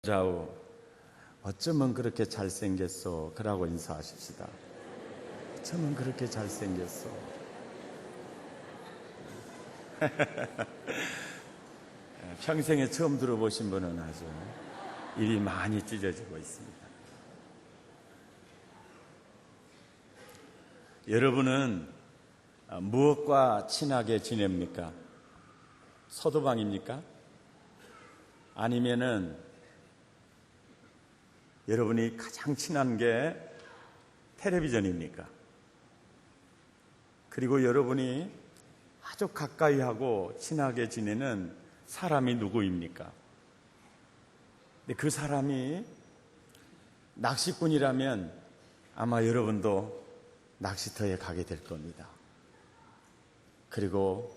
좌우 어쩌면 그렇게 잘생겼어 그러고 인사하십시다. 어쩌면 그렇게 잘생겼어. 평생에 처음 들어보신 분은 아주 입이 많이 찢어지고 있습니다. 여러분은 무엇과 친하게 지냅니까? 서도방입니까? 아니면은 여러분이 가장 친한 게 텔레비전입니까? 그리고 여러분이 아주 가까이 하고 친하게 지내는 사람이 누구입니까? 근데 그 사람이 낚시꾼이라면 아마 여러분도 낚시터에 가게 될 겁니다. 그리고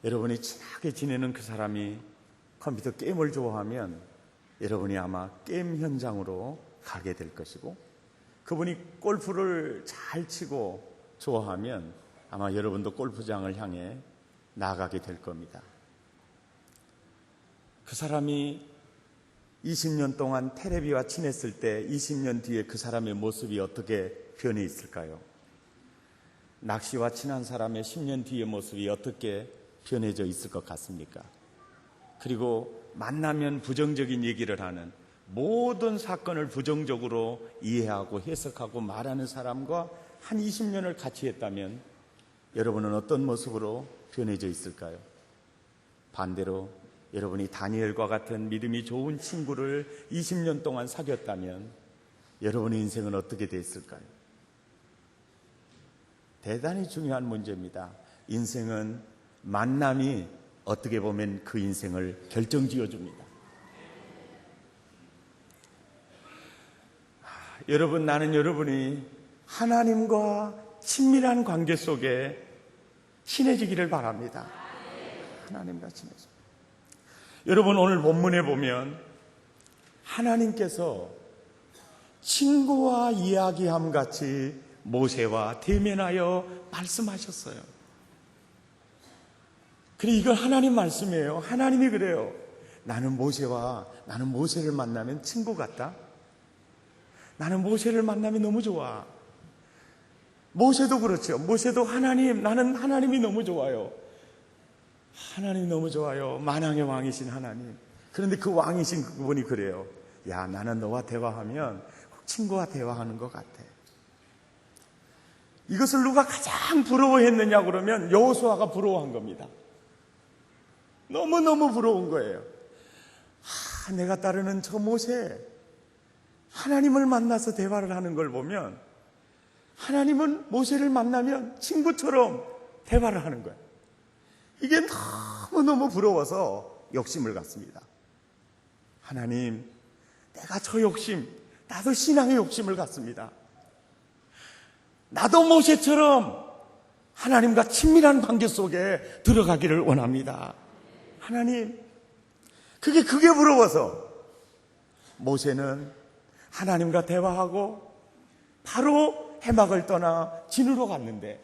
여러분이 친하게 지내는 그 사람이 컴퓨터 게임을 좋아하면 여러분이 아마 게임 현장으로 가게 될 것이고, 그분이 골프를 잘 치고 좋아하면 아마 여러분도 골프장을 향해 나가게 될 겁니다. 그 사람이 20년 동안 텔레비와 친했을 때 20년 뒤에 그 사람의 모습이 어떻게 변해 있을까요? 낚시와 친한 사람의 10년 뒤의 모습이 어떻게 변해져 있을 것 같습니까? 그리고 만나면 부정적인 얘기를 하는, 모든 사건을 부정적으로 이해하고 해석하고 말하는 사람과 한 20년을 같이 했다면 여러분은 어떤 모습으로 변해져 있을까요? 반대로 여러분이 다니엘과 같은 믿음이 좋은 친구를 20년 동안 사귀었다면 여러분의 인생은 어떻게 됐을까요? 대단히 중요한 문제입니다. 인생은 만남이 어떻게 보면 그 인생을 결정지어줍니다. 여러분, 나는 여러분이 하나님과 친밀한 관계 속에 친해지기를 바랍니다. 하나님과 친해져. 여러분, 오늘 본문에 보면 하나님께서 친구와 이야기함 같이 모세와 대면하여 말씀하셨어요. 그래, 이건 하나님 말씀이에요. 하나님이 그래요. 나는 모세를 만나면 친구 같다. 나는 모세를 만나면 너무 좋아. 모세도 그렇죠. 모세도 나는 하나님이 너무 좋아요. 하나님이 너무 좋아요. 만왕의 왕이신 하나님. 그런데 그 왕이신 그분이 그래요. 야, 나는 너와 대화하면 친구와 대화하는 것 같아. 이것을 누가 가장 부러워했느냐 그러면 여호수아가 부러워한 겁니다. 너무너무 부러운 거예요. 내가 따르는 저 모세, 하나님을 만나서 대화를 하는 걸 보면 하나님은 모세를 만나면 친구처럼 대화를 하는 거예요. 이게 너무너무 부러워서 욕심을 갖습니다. 하나님, 내가 저 욕심, 나도 신앙의 욕심을 갖습니다. 나도 모세처럼 하나님과 친밀한 관계 속에 들어가기를 원합니다. 하나님, 그게 부러워서 모세는 하나님과 대화하고 바로 해막을 떠나 진으로 갔는데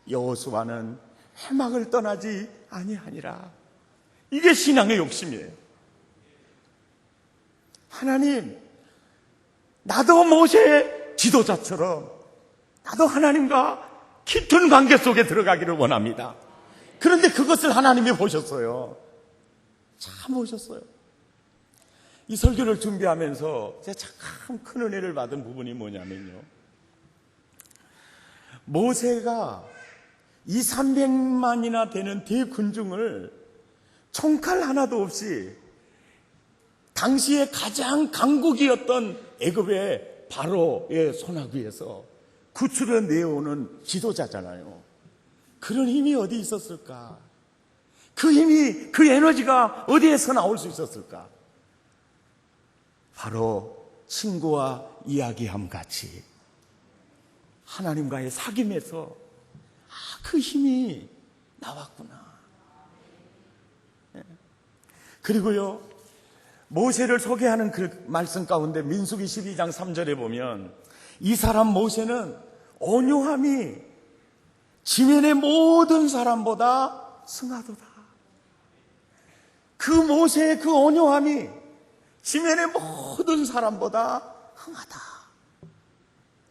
여호수아는 해막을 떠나지 아니하니라. 이게 신앙의 욕심이에요. 하나님, 나도 모세의 지도자처럼 나도 하나님과 깊은 관계 속에 들어가기를 원합니다. 그런데 그것을 하나님이 보셨어요. 참 보셨어요. 이 설교를 준비하면서 제가 참 큰 은혜를 받은 부분이 뭐냐면요, 모세가 200~300만이나 되는 대군중을 총칼 하나도 없이 당시에 가장 강국이었던 애굽의 바로의 손아귀에서 구출해 내어오는 지도자잖아요. 그런 힘이 어디 있었을까? 그 힘이, 그 에너지가 어디에서 나올 수 있었을까? 바로 친구와 이야기함 같이 하나님과의 사귐에서 그 힘이 나왔구나. 그리고요, 모세를 소개하는 그 말씀 가운데 민수기 12장 3절에 보면 이 사람 모세는 온유함이 지면의 모든 사람보다 승하도다. 그 모세의 그 온유함이 지면의 모든 사람보다 흥하다,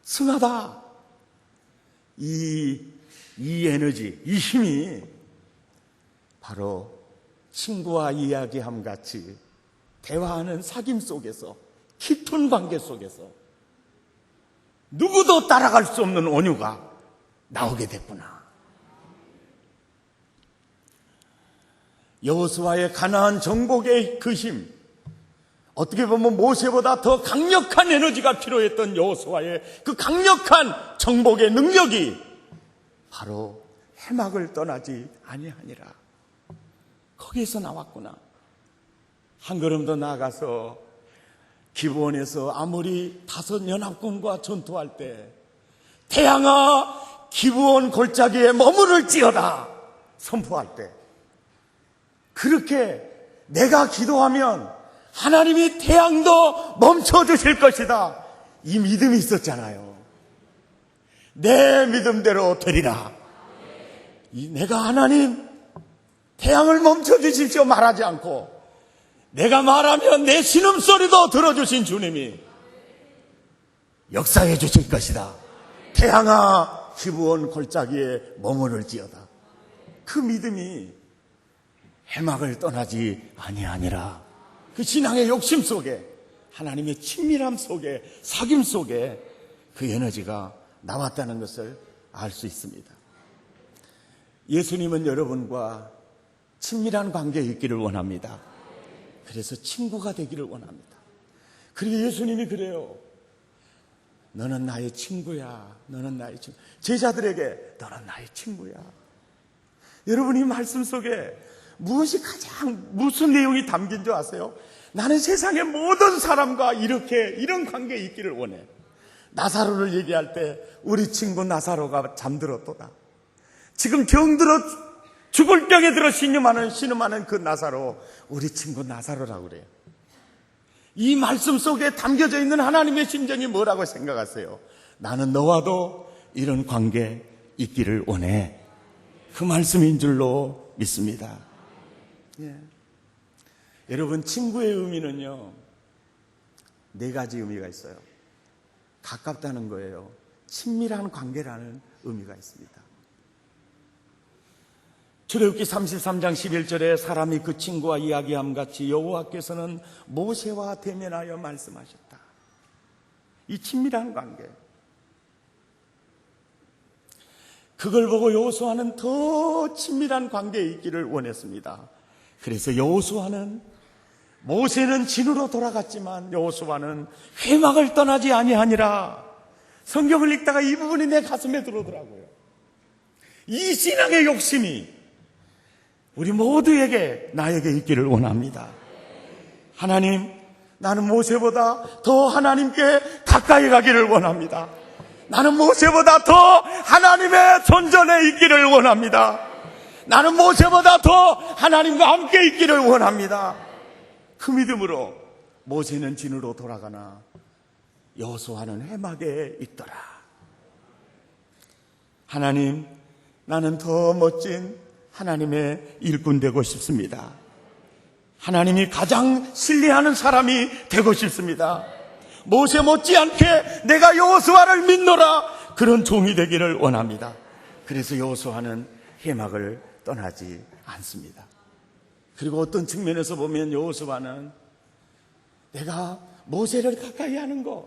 승하다. 이 에너지, 이 힘이 바로 친구와 이야기함 같이 대화하는 사귐 속에서, 깊은 관계 속에서 누구도 따라갈 수 없는 온유가 나오게 됐구나. 여호수아의 가나안 정복의 그 힘, 어떻게 보면 모세보다 더 강력한 에너지가 필요했던 여호수아의 그 강력한 정복의 능력이 바로 해막을 떠나지 아니하니라. 거기에서 나왔구나. 한 걸음 더 나아가서 기브온에서 아무리 다섯 연합군과 전투할 때 태양아 기브온 골짜기에 머무를지어다 선포할 때, 그렇게 내가 기도하면 하나님이 태양도 멈춰주실 것이다, 이 믿음이 있었잖아요. 내 믿음대로 되리라. 내가 하나님 태양을 멈춰주십시오 말하지 않고, 내가 말하면 내 신음소리도 들어주신 주님이 역사해 주실 것이다. 태양아 기브온 골짜기에 머무를지어다. 그 믿음이 해막을 떠나지 아니하니라. 그 신앙의 욕심 속에, 하나님의 친밀함 속에, 사귐 속에 그 에너지가 나왔다는 것을 알 수 있습니다. 예수님은 여러분과 친밀한 관계에 있기를 원합니다. 그래서 친구가 되기를 원합니다. 그리고 예수님이 그래요. 너는 나의 친구야. 너는 나의 친구. 제자들에게 너는 나의 친구야. 여러분, 이 말씀 속에 무슨 내용이 담긴 줄 아세요? 나는 세상의 모든 사람과 이런 관계에 있기를 원해. 나사로를 얘기할 때 우리 친구 나사로가 잠들었도다. 지금 병들어 죽을 병에 들어 신음하는 그 나사로, 우리 친구 나사로라고 그래요. 이 말씀 속에 담겨져 있는 하나님의 심정이 뭐라고 생각하세요? 나는 너와도 이런 관계 있기를 원해. 그 말씀인 줄로 믿습니다. 예. 여러분, 친구의 의미는요, 네 가지 의미가 있어요. 가깝다는 거예요. 친밀한 관계라는 의미가 있습니다. 출애굽기 33장 11절에 사람이 그 친구와 이야기함 같이 여호와께서는 모세와 대면하여 말씀하셨다. 이 친밀한 관계, 그걸 보고 여호수아는 더 친밀한 관계에 있기를 원했습니다. 그래서 여호수아는, 모세는 진으로 돌아갔지만 여호수아는 회막을 떠나지 아니하니라. 성경을 읽다가 이 부분이 내 가슴에 들어오더라고요. 이 신앙의 욕심이 우리 모두에게, 나에게 있기를 원합니다. 하나님, 나는 모세보다 더 하나님께 가까이 가기를 원합니다. 나는 모세보다 더 하나님의 존전에 있기를 원합니다. 나는 모세보다 더 하나님과 함께 있기를 원합니다. 그 믿음으로 모세는 진으로 돌아가나 여호수아는 회막에 있더라. 하나님, 나는 더 멋진 하나님의 일꾼 되고 싶습니다. 하나님이 가장 신뢰하는 사람이 되고 싶습니다. 모세 못지않게 내가 여호수아를 믿노라, 그런 종이 되기를 원합니다. 그래서 여호수아는 회막을 떠나지 않습니다. 그리고 어떤 측면에서 보면 여호수아는 내가 모세를 가까이 하는 것,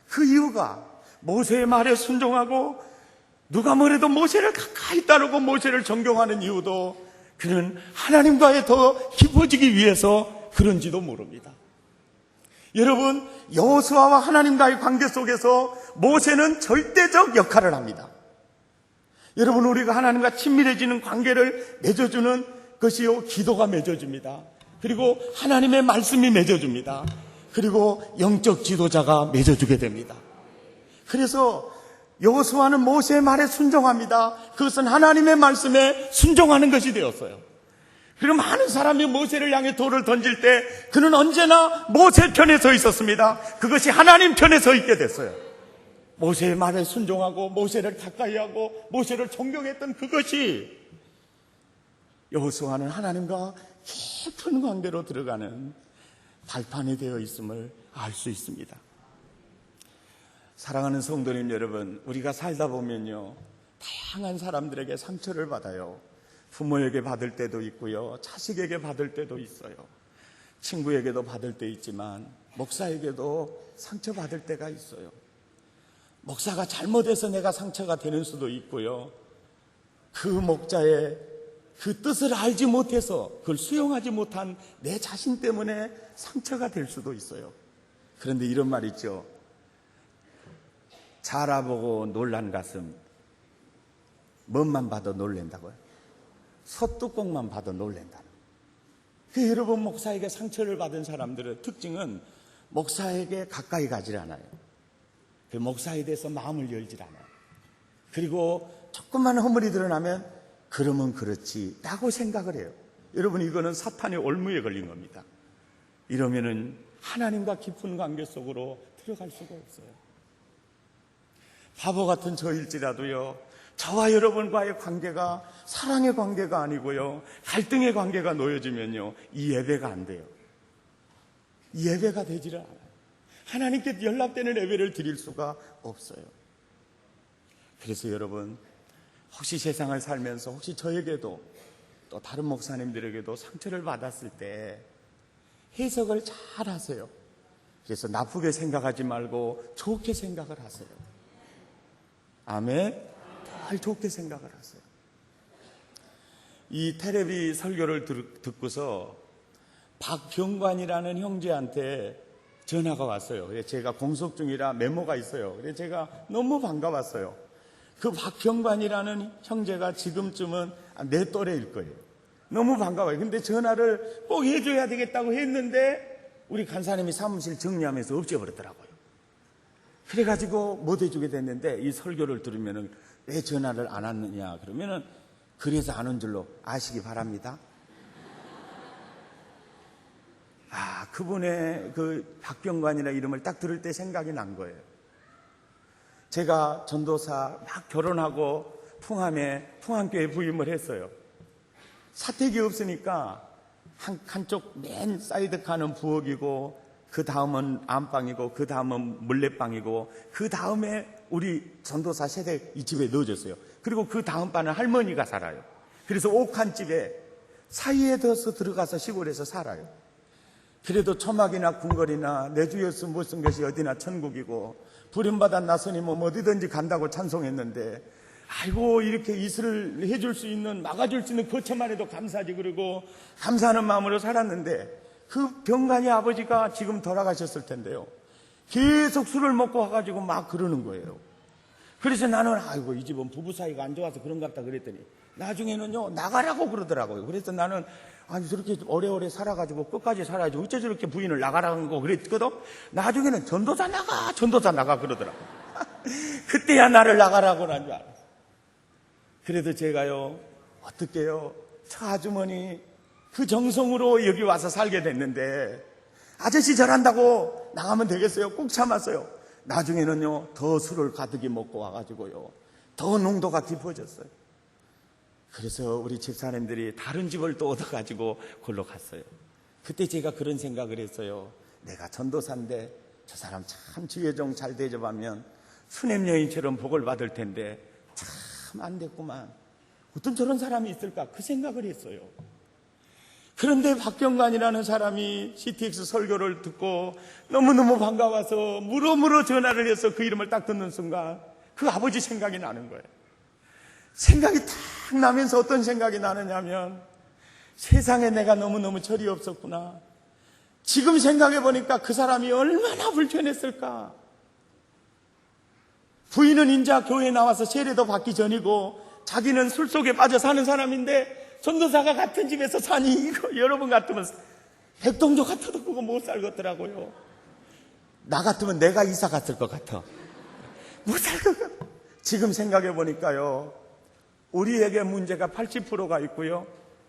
그 이유가 모세의 말에 순종하고 누가 뭐래도 모세를 가까이 따르고 모세를 존경하는 이유도 그는 하나님과의 더 깊어지기 위해서 그런지도 모릅니다. 여러분, 여호수아와 하나님과의 관계 속에서 모세는 절대적 역할을 합니다. 여러분, 우리가 하나님과 친밀해지는 관계를 맺어주는 것이요, 기도가 맺어줍니다. 그리고 하나님의 말씀이 맺어줍니다. 그리고 영적 지도자가 맺어주게 됩니다. 그래서 여호수아는 모세의 말에 순종합니다. 그것은 하나님의 말씀에 순종하는 것이 되었어요. 그리고 많은 사람이 모세를 향해 돌을 던질 때 그는 언제나 모세 편에 서 있었습니다. 그것이 하나님 편에 서 있게 됐어요. 모세의 말에 순종하고 모세를 가까이 하고 모세를 존경했던 그것이 여호수아는 하나님과 깊은 관계로 들어가는 발판이 되어 있음을 알 수 있습니다. 사랑하는 성도님 여러분, 우리가 살다 보면요, 다양한 사람들에게 상처를 받아요. 부모에게 받을 때도 있고요, 자식에게 받을 때도 있어요. 친구에게도 받을 때 있지만 목사에게도 상처받을 때가 있어요. 목사가 잘못해서 내가 상처가 되는 수도 있고요, 그 목자의 그 뜻을 알지 못해서 그걸 수용하지 못한 내 자신 때문에 상처가 될 수도 있어요. 그런데 이런 말 있죠. 자라보고 놀란 가슴, 멋만 봐도 놀랜다고요. 솥뚜껑만 봐도 놀랜다는. 여러분, 목사에게 상처를 받은 사람들의 특징은 목사에게 가까이 가질 않아요. 그 목사에 대해서 마음을 열질 않아요. 그리고 조금만 허물이 드러나면 그러면 그렇지 라고 생각을 해요. 여러분, 이거는 사탄의 올무에 걸린 겁니다. 이러면은 하나님과 깊은 관계 속으로 들어갈 수가 없어요. 바보 같은 저일지라도요, 저와 여러분과의 관계가 사랑의 관계가 아니고요, 갈등의 관계가 놓여지면요, 이 예배가 안 돼요. 이 예배가 되지를 않아요. 하나님께 연락되는 예배를 드릴 수가 없어요. 그래서 여러분, 혹시 세상을 살면서 혹시 저에게도 또 다른 목사님들에게도 상처를 받았을 때 해석을 잘 하세요. 그래서 나쁘게 생각하지 말고 좋게 생각을 하세요. 아멘. 늘 좋게 생각을 하세요. 이 텔레비 설교를 듣고서 박병관이라는 형제한테 전화가 왔어요. 제가 공석 중이라 메모가 있어요. 그래서 제가 너무 반가웠어요. 그 박병관이라는 형제가 지금쯤은 내 또래일 거예요. 너무 반가워요. 근데 전화를 꼭 해줘야 되겠다고 했는데 우리 간사님이 사무실 정리하면서 없애버렸더라고요. 그래가지고 못 해주게 됐는데, 이 설교를 들으면은 왜 전화를 안 왔느냐 그러면은 그래서 안 온 줄로 아시기 바랍니다. 그분의 그 박병관이라는 이름을 딱 들을 때 생각이 난 거예요. 제가 전도사 막 결혼하고 풍암교회 부임을 했어요. 사택이 없으니까 한쪽 맨 사이드 칸은 부엌이고, 그 다음은 안방이고, 그 다음은 물레방이고, 그 다음에 우리 전도사 세대 이 집에 넣어줬어요. 그리고 그 다음 반은 할머니가 살아요. 그래서 옥한집에 사이에 둬서 들어가서 시골에서 살아요. 그래도 초막이나 궁궐이나 내 주 예수 못 쓴 것이 어디나 천국이고, 부름받은 나선이 어디든지 간다고 찬송했는데, 아이고, 이렇게 이슬을 해줄 수 있는, 막아줄 수 있는 거처만 해도 감사하지, 그러고 감사하는 마음으로 살았는데, 그 병간이 아버지가 지금 돌아가셨을 텐데요, 계속 술을 먹고 와가지고 막 그러는 거예요. 그래서 나는 아이고, 이 집은 부부 사이가 안 좋아서 그런 것 같다 그랬더니 나중에는요, 나가라고 그러더라고요. 그래서 나는 아니, 저렇게 오래오래 살아가지고 끝까지 살아야지 어째 저렇게 부인을 나가라고 그랬거든. 나중에는 전도사 나가 그러더라고요. 그때야 나를 나가라고 한 줄 알았어요. 그래도 제가요, 어떡해요, 저 아주머니 그 정성으로 여기 와서 살게 됐는데, 아저씨 절한다고 나가면 되겠어요? 꼭 참았어요. 나중에는요, 더 술을 가득히 먹고 와가지고요, 더 농도가 깊어졌어요. 그래서 우리 집사님들이 다른 집을 또 얻어가지고 골로 갔어요. 그때 제가 그런 생각을 했어요. 내가 전도사인데 저 사람 참 지혜종 잘 대접하면 수냄 여인처럼 복을 받을 텐데 참 안 됐구만. 어떤 저런 사람이 있을까? 그 생각을 했어요. 그런데 박병관이라는 사람이 CTX 설교를 듣고 너무너무 반가워서 물어물어 전화를 해서 그 이름을 딱 듣는 순간 그 아버지 생각이 나는 거예요. 생각이 딱 나면서 어떤 생각이 나느냐면, 세상에 내가 너무너무 철이 없었구나. 지금 생각해보니까 그 사람이 얼마나 불편했을까. 부인은 인자 교회에 나와서 세례도 받기 전이고 자기는 술 속에 빠져 사는 사람인데, 전도사가 같은 집에서 사니 이거 여러분 같으면 백동조 같아도 그거 못 살겠더라고요. 나 같으면 내가 이사 갔을 것 같아. 못 살 것 같아. 지금 생각해보니까요, 우리에게 문제가 80%가 있고요,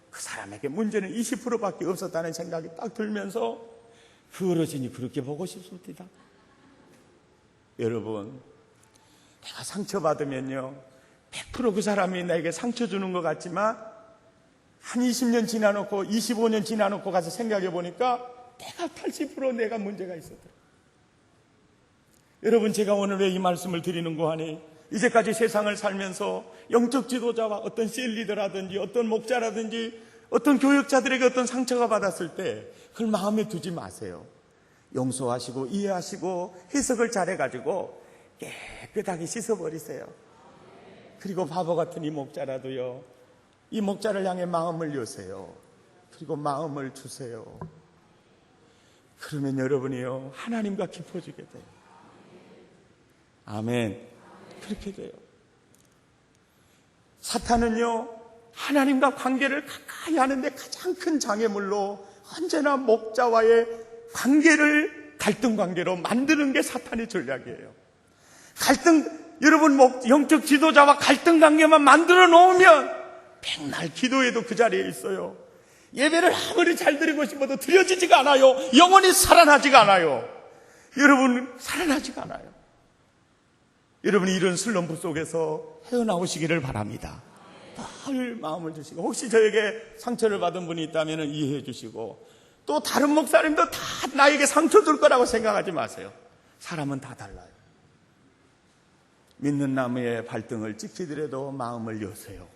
그 사람에게 문제는 20%밖에 없었다는 생각이 딱 들면서 그 어르신이 그렇게 보고 싶습니다. 여러분, 내가 상처받으면요, 100% 그 사람이 나에게 상처 주는 것 같지만 한 20년 지나놓고 25년 지나놓고 가서 생각해 보니까 내가 80% 내가 문제가 있었더라. 여러분, 제가 오늘 왜 이 말씀을 드리는고 하니, 이제까지 세상을 살면서 영적 지도자와 어떤 셀리더라든지 어떤 목자라든지 어떤 교역자들에게 어떤 상처가 받았을 때 그걸 마음에 두지 마세요. 용서하시고 이해하시고 해석을 잘해가지고 깨끗하게 씻어버리세요. 그리고 바보 같은 이 목자라도요, 이 목자를 향해 마음을 여세요. 그리고 마음을 주세요. 그러면 여러분이요, 하나님과 깊어지게 돼요. 아멘. 그렇게 돼요. 사탄은요, 하나님과 관계를 가까이 하는데 가장 큰 장애물로 언제나 목자와의 관계를 갈등 관계로 만드는 게 사탄의 전략이에요. 여러분, 영적 지도자와 갈등 관계만 만들어 놓으면 백날 기도해도 그 자리에 있어요. 예배를 아무리 잘 드리고 싶어도 드려지지가 않아요. 영혼이 살아나지가 않아요. 여러분, 살아나지가 않아요. 여러분이 이런 슬럼프 속에서 헤어나오시기를 바랍니다. 늘 마음을 주시고, 혹시 저에게 상처를 받은 분이 있다면 이해해 주시고, 또 다른 목사님도 다 나에게 상처 줄 거라고 생각하지 마세요. 사람은 다 달라요. 믿는 나무의 발등을 찍히더라도 마음을 여세요.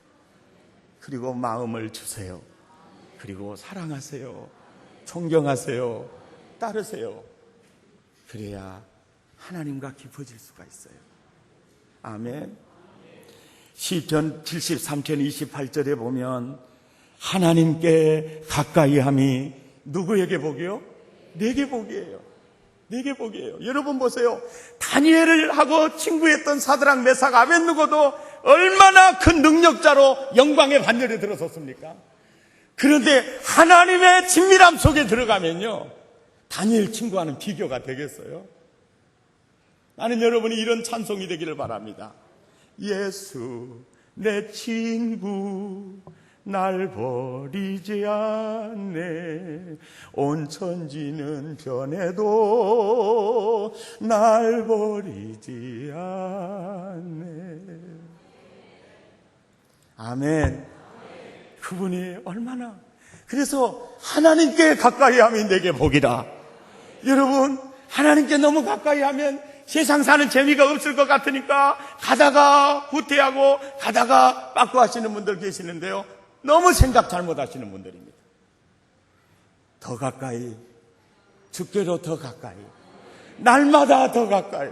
그리고 마음을 주세요. 그리고 사랑하세요. 존경하세요. 따르세요. 그래야 하나님과 깊어질 수가 있어요. 아멘. 시편 73편 28절에 보면 하나님께 가까이함이 누구에게 복이요? 내게 복이에요. 내게 복이에요. 여러분 보세요. 다니엘을 하고 친구했던 사드락, 메삭, 아벳느고도 얼마나 큰 능력자로 영광의 반열에 들어섰습니까? 그런데 하나님의 친밀함 속에 들어가면요, 다니엘 친구와는 비교가 되겠어요? 나는 여러분이 이런 찬송이 되기를 바랍니다. 예수 내 친구 날 버리지 않네. 온 천지는 변해도 날 버리지 않네. 아멘. 그분이 얼마나, 그래서 하나님께 가까이 하면 내게 복이다. 여러분, 하나님께 너무 가까이 하면 세상 사는 재미가 없을 것 같으니까 가다가 후퇴하고 가다가 빠꾸하시는 분들 계시는데요, 너무 생각 잘못하시는 분들입니다. 더 가까이, 주께로 더 가까이, 날마다 더 가까이.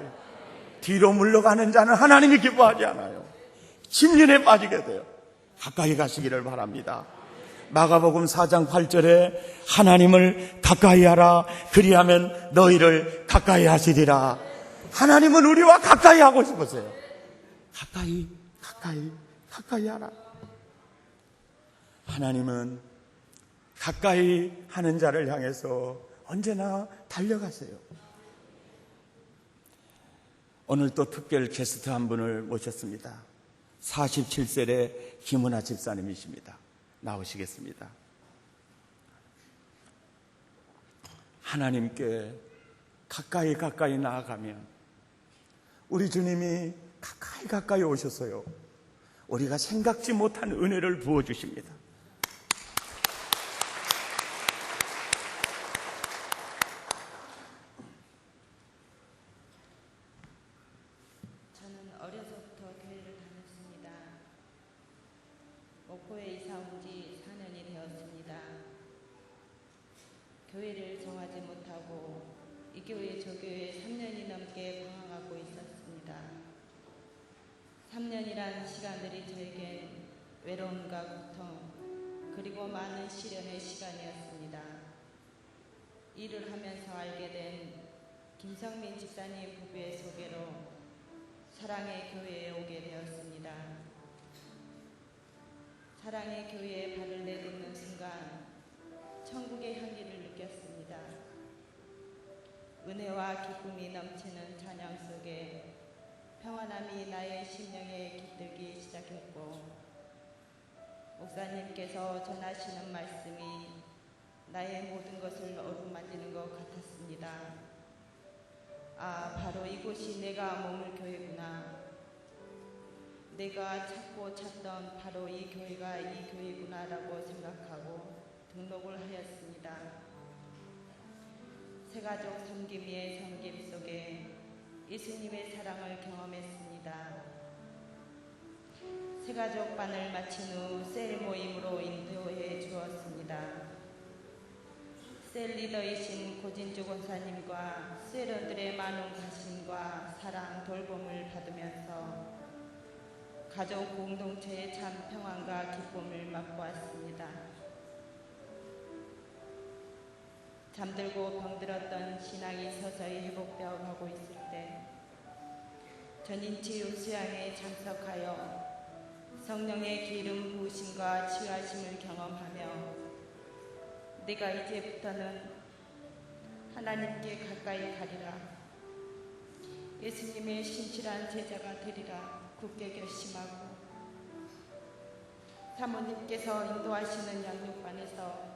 뒤로 물러가는 자는 하나님이 기뻐하지 않아요. 심년에 빠지게 돼요. 가까이 가시기를 바랍니다. 마가복음 4장 8절에 하나님을 가까이 하라, 그리하면 너희를 가까이 하시리라. 하나님은 우리와 가까이 하고 싶으세요. 가까이 하라. 하나님은 가까이 하는 자를 향해서 언제나 달려가세요. 오늘 또 특별 게스트 한 분을 모셨습니다. 47세의 김은하 집사님이십니다. 나오시겠습니다. 하나님께 가까이 나아가면 우리 주님이 가까이 오셨어요. 우리가 생각지 못한 은혜를 부어주십니다. 저는 어려서부터 교회를 다녔습니다. 목포에 이사 온 지 4년이 되었습니다. 교회를 정하지 못하고 이 교회 저 교회에 3년이 넘게 방황하고 있었습니다. 3년이란 시간들이 저에겐 외로움과 고통, 그리고 많은 시련의 시간이었습니다. 일을 하면서 알게 된 김성민 집사님 부부의 소개로 사랑의 교회에 오게 되었습니다. 사랑의 교회에 발을 내딛는 순간 천국의 향기를 느꼈습니다. 은혜와 기쁨이 넘치는 찬양 속에 평안함이 나의 심령에 깃들기 시작했고, 목사님께서 전하시는 말씀이 나의 모든 것을 어루만지는 것 같았습니다. 아, 바로 이곳이 내가 머물 교회구나. 내가 찾고 찾던 바로 이 교회가 이 교회구나라고 생각하고 등록을 하였습니다. 새가족 섬김의 섬김 속에 예수님의 사랑을 경험했습니다. 새가족반을 마친 후 셀 모임으로 인도해 주었습니다. 셀 리더이신 고진주 권사님과 셀원들의 많은 관심과 사랑, 돌봄을 받으면서 가족 공동체의 참 평안과 기쁨을 맛보았습니다. 잠들고 병들었던 신앙이 서서히 회복되어 가고 있을 때 전인치유 수양에 참석하여 성령의 기름 부으심과 치유하심을 경험하며 내가 이제부터는 하나님께 가까이 가리라, 예수님의 신실한 제자가 되리라 굳게 결심하고 사모님께서 인도하시는 양육반에서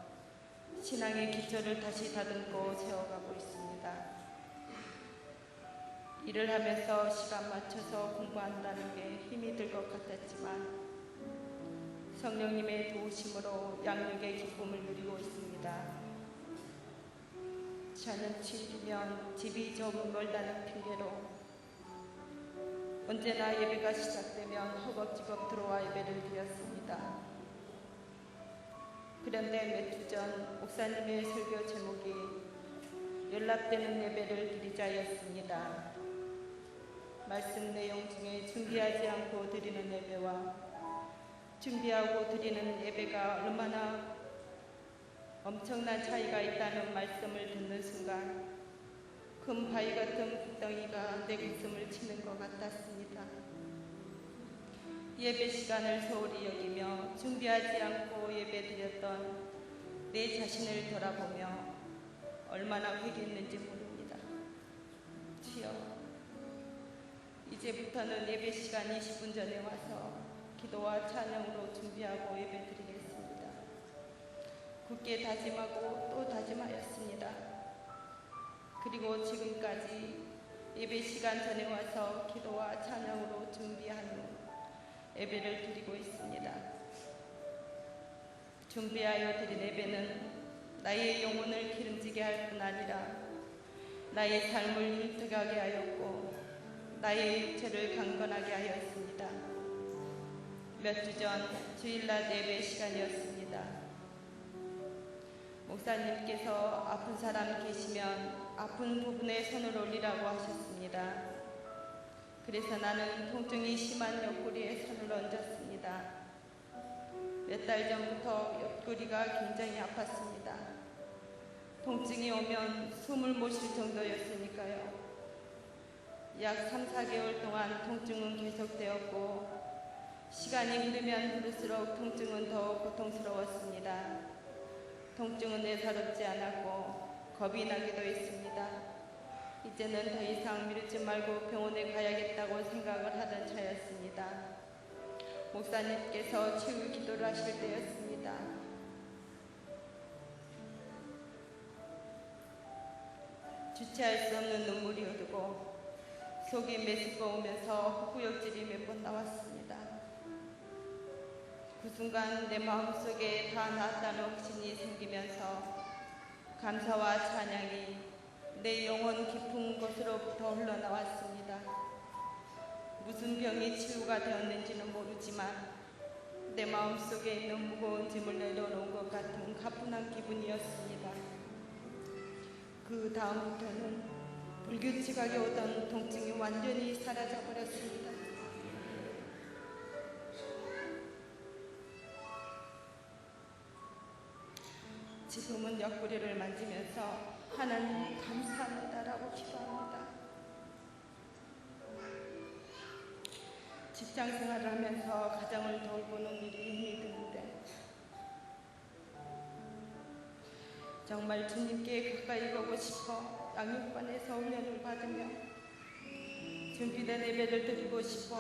신앙의 기초를 다시 다듬고 세워가고 있습니다. 일을 하면서 시간 맞춰서 공부한다는 게 힘이 들 것 같았지만 성령님의 도우심으로 양육의 기쁨을 누리고 있습니다. 저는 7주년 집이 조금 멀다는 핑계로 언제나 예배가 시작되면 허겁지겁 들어와 예배를 드렸습니다. 그런데 몇 주 전 목사님의 설교 제목이 연락되는 예배를 드리자였습니다. 말씀 내용 중에 준비하지 않고 드리는 예배와 준비하고 드리는 예배가 얼마나 엄청난 차이가 있다는 말씀을 듣는 순간 큰 바위 같은 붓덩이가 내 가슴을 치는 것 같았습니다. 예배 시간을 소홀히 여기며 준비하지 않고 예배 드렸던 내 자신을 돌아보며 얼마나 회개했는지 모릅니다. 주여, 이제부터는 예배 시간 20분 전에 와서 기도와 찬양으로 준비하고 예배 드리겠습니다. 굳게 다짐하고 또 다짐하였습니다. 그리고 지금까지 예배 시간 전에 와서 기도와 찬양으로 준비한 후 예배를 드리고 있습니다. 준비하여 드린 예배는 나의 영혼을 기름지게 할 뿐 아니라 나의 삶을 윤택하게 하였고 나의 육체를 강건하게 하였습니다. 몇 주 전 주일날 예배 시간이었습니다. 목사님께서 아픈 사람 계시면 아픈 부분에 손을 올리라고 하셨습니다. 그래서 나는 통증이 심한 옆구리에 손을 얹었습니다. 몇 달 전부터 옆구리가 굉장히 아팠습니다. 통증이 오면 숨을 못 쉴 정도였으니까요. 약 3, 4개월 동안 통증은 계속되었고 시간이 흐르면 흐를수록 통증은 더욱 고통스러웠습니다. 통증은 예사롭지 않았고 겁이 나기도 했습니다. 이제는 더 이상 미루지 말고 병원에 가야겠다고 생각을 하던 차였습니다. 목사님께서 치유 기도를 하실 때였습니다. 주체할 수 없는 눈물이 흐르고 속이 메스꺼 오면서 헛구역질이 몇 번 나왔습니다. 그 순간 내 마음속에 다 나았다는 확신이 생기면서 감사와 찬양이 내 영혼 깊은 곳으로부터 흘러나왔습니다. 무슨 병이 치유가 되었는지는 모르지만 내 마음속에 있는 무거운 짐을 내려놓은 것 같은 가뿐한 기분이었습니다. 그 다음부터는 불규칙하게 오던 통증이 완전히 사라져버렸습니다. 지금은 옆구리를 만지면서 하나님 감사합니다라고 기도합니다. 직장생활을 하면서 가정을 돌보는 일이 힘이 드는데 정말 주님께 가까이 가고 싶어 양육반에서 훈련을 받으며 준비된 예배를 드리고 싶어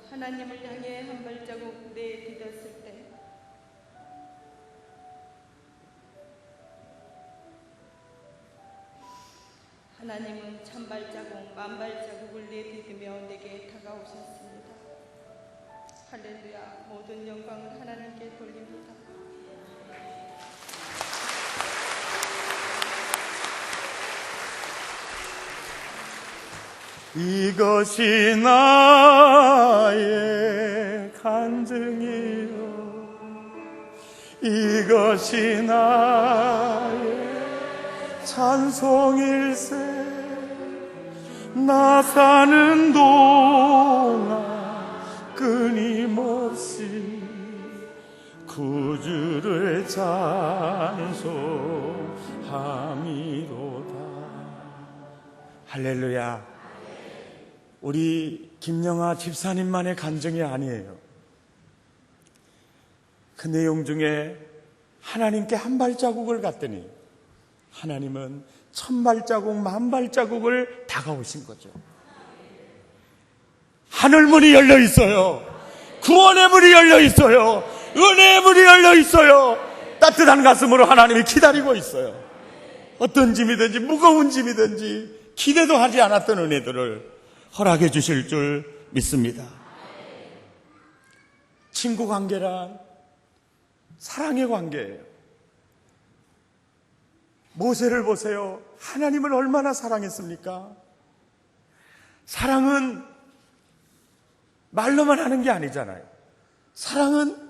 하나님을 향해 한 발자국 내디뎠을 때 하나님은 천 발자국, 만 발자국을 내디디며 내게 다가오셨습니다. 할렐루야, 모든 영광을 하나님께 돌립니다. 이것이 나의 간증이요, 이것이 나의 찬송일세. 나 사는 동안 끊임없이 구주를 찬송함이로다. 할렐루야. 우리 김영아 집사님만의 간증이 아니에요. 그 내용 중에 하나님께 한 발자국을 갔더니 하나님은 1000발자국, 10,000발자국을 다가오신 거죠. 하늘문이 열려 있어요. 구원의 문이 열려 있어요. 은혜의 문이 열려 있어요. 따뜻한 가슴으로 하나님이 기다리고 있어요. 어떤 짐이든지 무거운 짐이든지 기대도 하지 않았던 은혜들을 허락해 주실 줄 믿습니다. 친구 관계란 사랑의 관계예요. 모세를 보세요. 하나님을 얼마나 사랑했습니까? 사랑은 말로만 하는 게 아니잖아요. 사랑은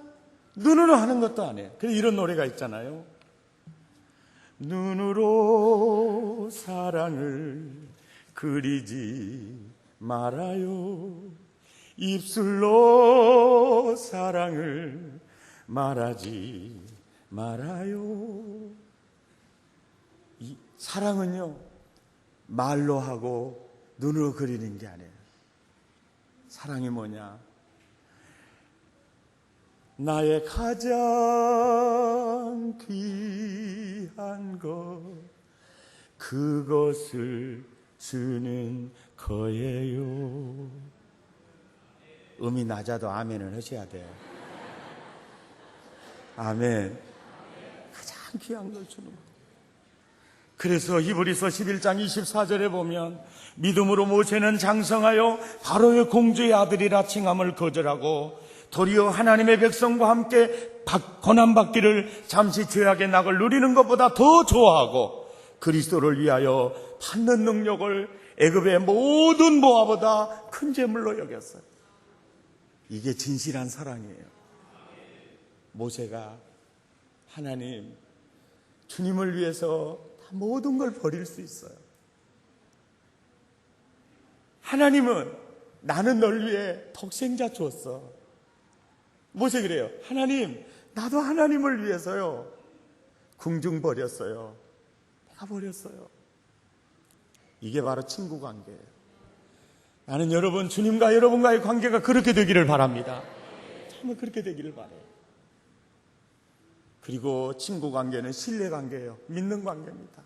눈으로 하는 것도 아니에요. 그래서 이런 노래가 있잖아요. 눈으로 사랑을 그리지 말아요. 입술로 사랑을 말하지 말아요. 이 사랑은요, 말로 하고 눈으로 그리는 게 아니에요. 사랑이 뭐냐? 나의 가장 귀한 것, 그것을 주는 거예요. 음이 낮아도 아멘을 하셔야 돼요. 아멘. 가장 귀한 걸 주는 것. 그래서 히브리서 11장 24절에 보면 믿음으로 모세는 장성하여 바로의 공주의 아들이라 칭함을 거절하고 도리어 하나님의 백성과 함께 고난받기를 잠시 죄악의 낙을 누리는 것보다 더 좋아하고 그리스도를 위하여 받는 능력을 애굽의 모든 모아보다 큰 재물로 여겼어요. 이게 진실한 사랑이에요. 모세가 하나님, 주님을 위해서 모든 걸 버릴 수 있어요. 하나님은 나는 널 위해 독생자 주었어. 모세 그래요. 하나님, 나도 하나님을 위해서요 궁중 버렸어요. 내가 버렸어요. 이게 바로 친구 관계예요. 나는 여러분, 주님과 여러분과의 관계가 그렇게 되기를 바랍니다. 정말 그렇게 되기를 바라요. 그리고 친구 관계는 신뢰 관계예요. 믿는 관계입니다.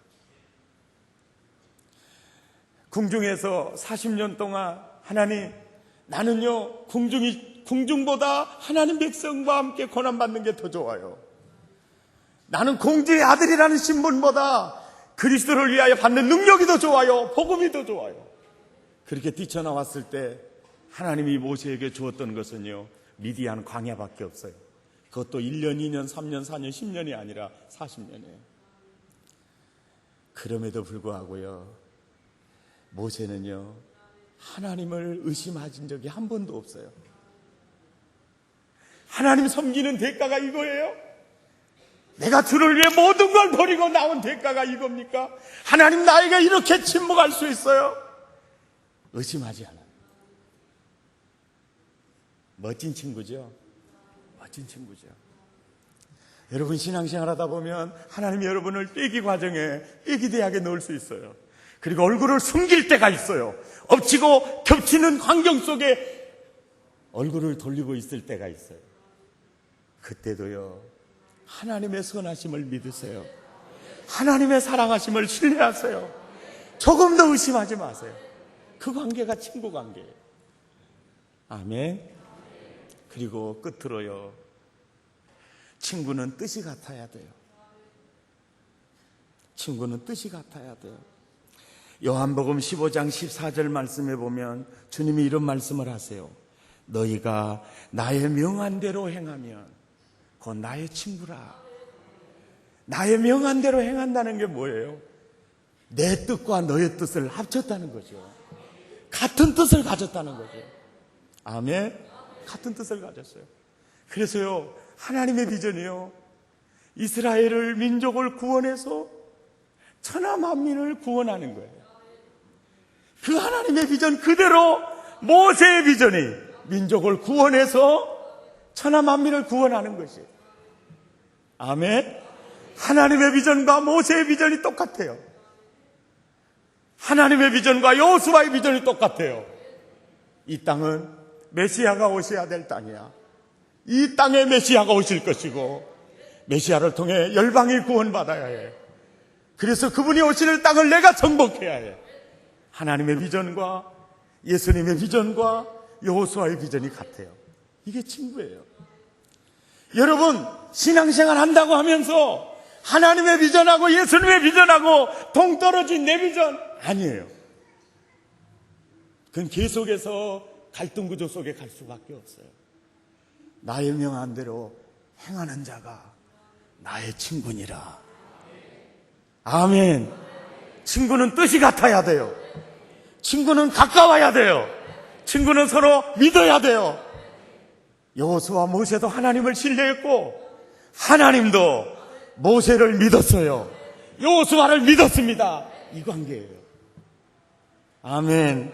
궁중에서 40년 동안 하나님, 나는요 궁중보다 하나님 백성과 함께 고난받는 게 더 좋아요. 나는 공주의 아들이라는 신분보다 그리스도를 위하여 받는 능력이 더 좋아요. 복음이 더 좋아요. 그렇게 뛰쳐나왔을 때 하나님이 모세에게 주었던 것은요, 미디안 광야밖에 없어요. 그것도 1년, 2년, 3년, 4년, 10년이 아니라 40년이에요. 그럼에도 불구하고요, 모세는요 하나님을 의심하신 적이 한 번도 없어요. 하나님 섬기는 대가가 이거예요? 내가 주를 위해 모든 걸 버리고 나온 대가가 이겁니까? 하나님, 나에게 이렇게 침묵할 수 있어요? 의심하지 않아요. 멋진 친구죠. 멋진 친구죠. 여러분, 신앙생활 하다 보면 하나님이 여러분을 빼기 과정에, 빼기 대학에 넣을 수 있어요. 그리고 얼굴을 숨길 때가 있어요. 엎치고 겹치는 환경 속에 얼굴을 돌리고 있을 때가 있어요. 그때도요, 하나님의 선하심을 믿으세요. 하나님의 사랑하심을 신뢰하세요. 조금 더 의심하지 마세요. 그 관계가 친구 관계예요. 아멘. 그리고 끝으로요, 친구는 뜻이 같아야 돼요. 친구는 뜻이 같아야 돼요. 요한복음 15장 14절 말씀에 보면 주님이 이런 말씀을 하세요. 너희가 나의 명한 대로 행하면 곧 나의 친구라. 나의 명한 대로 행한다는 게 뭐예요? 내 뜻과 너의 뜻을 합쳤다는 거죠. 같은 뜻을 가졌다는 거죠. 아멘. 같은 뜻을 가졌어요. 그래서요, 하나님의 비전이요, 이스라엘을, 민족을 구원해서 천하 만민을 구원하는 거예요. 그 하나님의 비전 그대로 모세의 비전이 민족을 구원해서 천하 만민을 구원하는 것이에요. 아멘. 하나님의 비전과 모세의 비전이 똑같아요. 하나님의 비전과 여호수아의 비전이 똑같아요. 이 땅은 메시아가 오셔야 될 땅이야. 이 땅에 메시아가 오실 것이고, 메시아를 통해 열방이 구원받아야 해. 그래서 그분이 오시는 땅을 내가 정복해야 해. 하나님의 비전과 예수님의 비전과 여호수아의 비전이 같아요. 이게 친구예요. 여러분, 신앙생활 한다고 하면서 하나님의 비전하고 예수님의 비전하고 동떨어진 내 비전 아니에요. 그건 계속해서 갈등 구조 속에 갈 수밖에 없어요. 나의 명한 대로 행하는 자가 나의 친구니라. 아멘. 친구는 뜻이 같아야 돼요. 친구는 가까워야 돼요. 친구는 서로 믿어야 돼요. 여호수아 모세도 하나님을 신뢰했고, 하나님도 모세를 믿었어요. 여호수아를 믿었습니다. 이 관계예요. 아멘.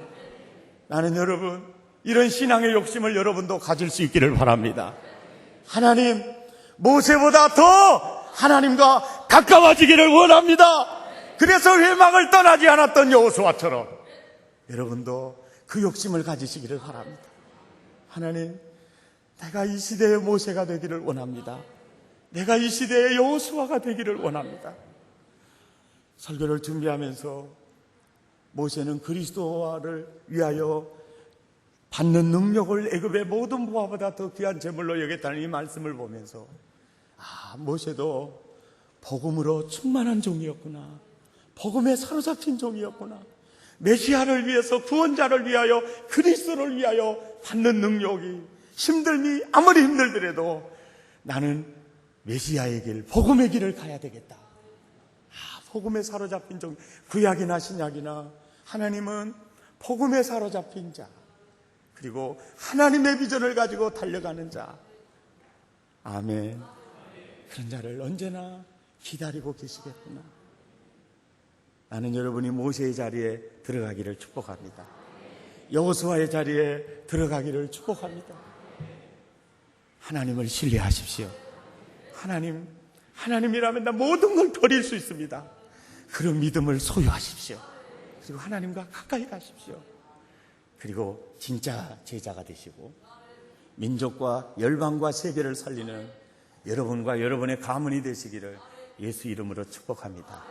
나는 여러분, 이런 신앙의 욕심을 여러분도 가질 수 있기를 바랍니다. 하나님, 모세보다 더 하나님과 가까워지기를 원합니다. 그래서 회막을 떠나지 않았던 여호수아처럼 여러분도 그 욕심을 가지시기를 바랍니다. 하나님, 내가 이 시대의 모세가 되기를 원합니다. 내가 이 시대의 여호수아가 되기를 원합니다. 설교를 준비하면서 모세는 그리스도를 위하여 받는 능력을 애굽의 모든 부하보다 더 귀한 제물로 여겼다는 이 말씀을 보면서, 모세도 복음으로 충만한 종이었구나. 복음에 사로잡힌 종이었구나. 메시아를 위해서, 구원자를 위하여, 그리스도를 위하여 받는 능력이, 힘듦이 아무리 힘들더라도 나는 메시아의 길, 복음의 길을 가야 되겠다. 복음에 사로잡힌 종, 구약이나 신약이나 하나님은 복음에 사로잡힌 자, 그리고 하나님의 비전을 가지고 달려가는 자. 아멘. 그런 자를 언제나 기다리고 계시겠구나. 나는 여러분이 모세의 자리에 들어가기를 축복합니다. 여호수아의 자리에 들어가기를 축복합니다. 하나님을 신뢰하십시오. 하나님이라면 나 모든 걸 버릴 수 있습니다. 그런 믿음을 소유하십시오. 그리고 하나님과 가까이 가십시오. 그리고 진짜 제자가 되시고 민족과 열방과 세계를 살리는 여러분과 여러분의 가문이 되시기를 예수 이름으로 축복합니다.